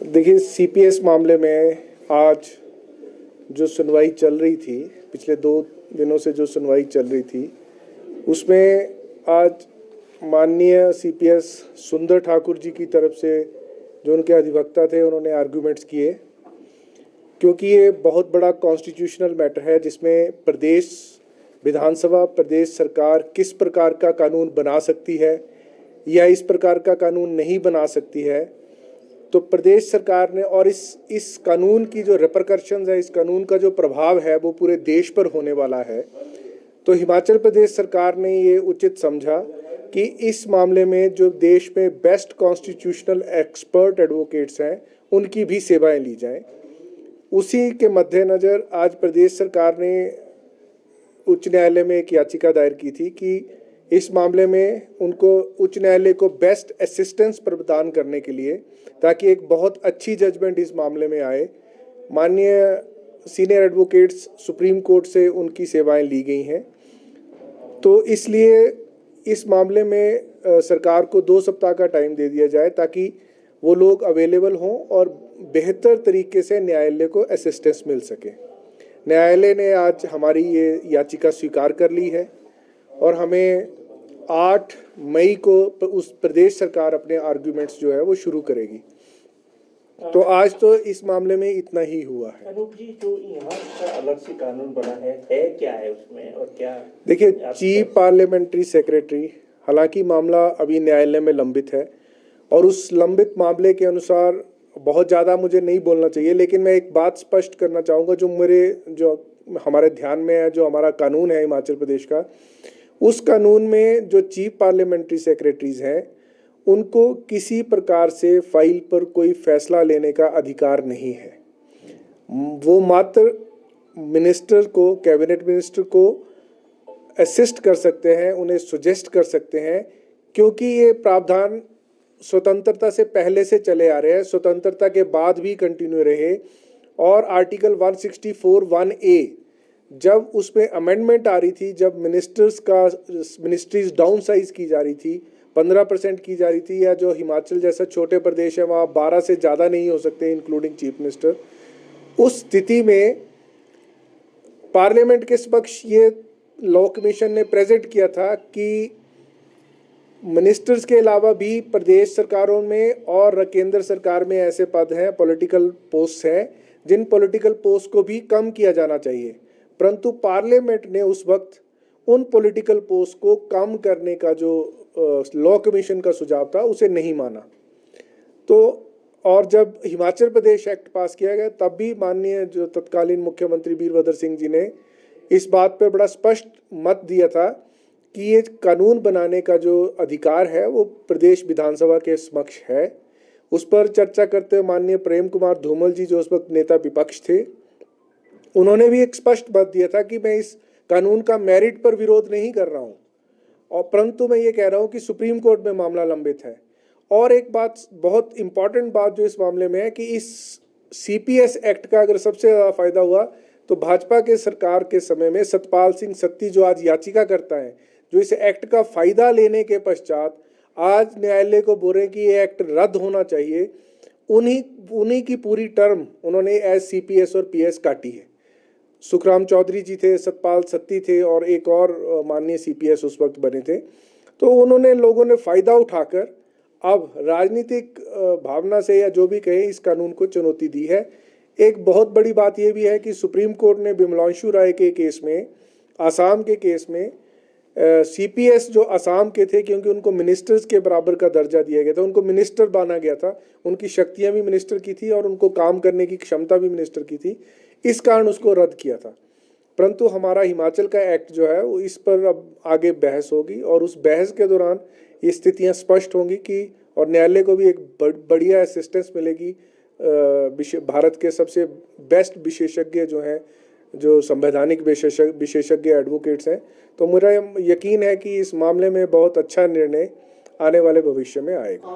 देखिए, सीपीएस मामले में आज जो सुनवाई चल रही थी, पिछले 2 दिनों से जो सुनवाई चल रही थी, उसमें आज माननीय सीपीएस सुंदर ठाकुर जी की तरफ से जो उनके अधिवक्ता थे, उन्होंने आर्गूमेंट्स किए, क्योंकि ये बहुत बड़ा कॉन्स्टिट्यूशनल मैटर है जिसमें प्रदेश विधानसभा, प्रदेश सरकार किस प्रकार का कानून बना सकती है या इस प्रकार का कानून नहीं बना सकती है। तो प्रदेश सरकार ने, और इस कानून की जो रिपरकशंस है, इस कानून का जो प्रभाव है वो पूरे देश पर होने वाला है। तो हिमाचल प्रदेश सरकार ने ये उचित समझा कि इस मामले में जो देश में बेस्ट कॉन्स्टिट्यूशनल एक्सपर्ट एडवोकेट्स हैं, उनकी भी सेवाएं ली जाएं। उसी के मद्देनज़र आज प्रदेश सरकार ने उच्च न्यायालय में एक याचिका दायर की थी कि इस मामले में उनको उच्च न्यायालय को बेस्ट असिस्टेंस प्रदान करने के लिए, ताकि एक बहुत अच्छी जजमेंट इस मामले में आए। माननीय सीनियर एडवोकेट्स सुप्रीम कोर्ट से उनकी सेवाएं ली गई हैं, तो इसलिए इस मामले में सरकार को 2 सप्ताह का टाइम दे दिया जाए ताकि वो लोग अवेलेबल हों और बेहतर तरीके से न्यायालय को असिस्टेंस मिल सके। न्यायालय ने आज हमारी ये याचिका स्वीकार कर ली है और हमें 8 मई को उस प्रदेश सरकार अपने आर्ग्यूमेंट्स जो है वो शुरू करेगी। तो आज तो इस मामले में इतना ही हुआ है। अनूप जी, जो यहाँ का अलग से कानून बना है क्या है उसमें और क्या? देखिए, चीफ पार्लियामेंट्री सेक्रेटरी, हालांकि मामला अभी न्यायालय में लंबित है और उस लंबित मामले के अनुसार बहुत ज़्यादा मुझे नहीं बोलना चाहिए, लेकिन मैं एक बात स्पष्ट करना चाहूँगा जो हमारे ध्यान में है, जो हमारा कानून है हिमाचल प्रदेश का, उस कानून में जो चीफ पार्लियामेंट्री सेक्रेटरीज हैं, उनको किसी प्रकार से फाइल पर कोई फैसला लेने का अधिकार नहीं है। वो मात्र मिनिस्टर को, कैबिनेट मिनिस्टर को असिस्ट कर सकते हैं, उन्हें सुजेस्ट कर सकते हैं, क्योंकि ये प्रावधान स्वतंत्रता से पहले से चले आ रहे हैं, स्वतंत्रता के बाद भी कंटिन्यू रहे। और आर्टिकल 164(1)(a) जब उसमें अमेंडमेंट आ रही थी, जब मिनिस्ट्रीज डाउन साइज की जा रही थी, 15% की जा रही थी, या जो हिमाचल जैसा छोटे प्रदेश है वहाँ 12 से ज़्यादा नहीं हो सकते इंक्लूडिंग चीफ मिनिस्टर, उस स्थिति में पार्लियामेंट के समक्ष ये लॉ कमीशन ने प्रेजेंट किया था कि मिनिस्टर्स के अलावा भी प्रदेश सरकारों में और केंद्र सरकार में ऐसे पद हैं, पॉलिटिकल पोस्ट हैं, जिन पॉलिटिकल पोस्ट को भी कम किया जाना चाहिए। परंतु पार्लियामेंट ने उस वक्त उन पॉलिटिकल पोस्ट को कम करने का जो लॉ कमीशन का सुझाव था, उसे नहीं माना। तो और जब हिमाचल प्रदेश एक्ट पास किया गया, तब भी माननीय जो तत्कालीन मुख्यमंत्री वीरभद्र सिंह जी ने इस बात पर बड़ा स्पष्ट मत दिया था कि ये कानून बनाने का जो अधिकार है वो प्रदेश विधानसभा के समक्ष है। उस पर चर्चा करते हुए माननीय प्रेम कुमार धूमल जी, जो उस वक्त नेता विपक्ष थे, उन्होंने भी एक स्पष्ट मत दिया था कि मैं इस कानून का मेरिट पर विरोध नहीं कर रहा हूँ, और परंतु मैं ये कह रहा हूँ कि सुप्रीम कोर्ट में मामला लंबित है। और एक बात, बहुत इंपॉर्टेंट बात जो इस मामले में है कि इस सीपीएस एक्ट का अगर सबसे ज़्यादा फायदा हुआ तो भाजपा के सरकार के समय में सतपाल सिंह सत्ती, जो आज याचिका करता है, जो इस एक्ट का फायदा लेने के पश्चात आज न्यायालय को बोल रहे हैं कि ये एक्ट रद्द होना चाहिए, उन्हीं की पूरी टर्म उन्होंने एज सीपीएस और पीएस काटी है। सुखराम चौधरी जी थे, सतपाल सत्ती थे और एक और माननीय सीपीएस उस वक्त बने थे। तो उन्होंने, लोगों ने फ़ायदा उठाकर अब राजनीतिक भावना से या जो भी कहें, इस कानून को चुनौती दी है। एक बहुत बड़ी बात यह भी है कि सुप्रीम कोर्ट ने विमलांशु राय के केस में, आसाम के केस में, सीपीएस जो आसाम के थे, क्योंकि उनको मिनिस्टर्स के बराबर का दर्जा दिया गया था, उनको मिनिस्टर माना गया था, उनकी शक्तियां भी मिनिस्टर की थी और उनको काम करने की क्षमता भी मिनिस्टर की थी, इस कारण उसको रद्द किया था। परंतु हमारा हिमाचल का एक्ट जो है वो इस पर अब आगे बहस होगी और उस बहस के दौरान ये स्थितियां स्पष्ट होंगी कि, और न्यायालय को भी एक बढ़िया असिस्टेंस मिलेगी भारत के सबसे बेस्ट विशेषज्ञ जो हैं, जो संवैधानिक विशेषज्ञ एडवोकेट्स हैं। तो मेरा यकीन है कि इस मामले में बहुत अच्छा निर्णय आने वाले भविष्य में आएगा।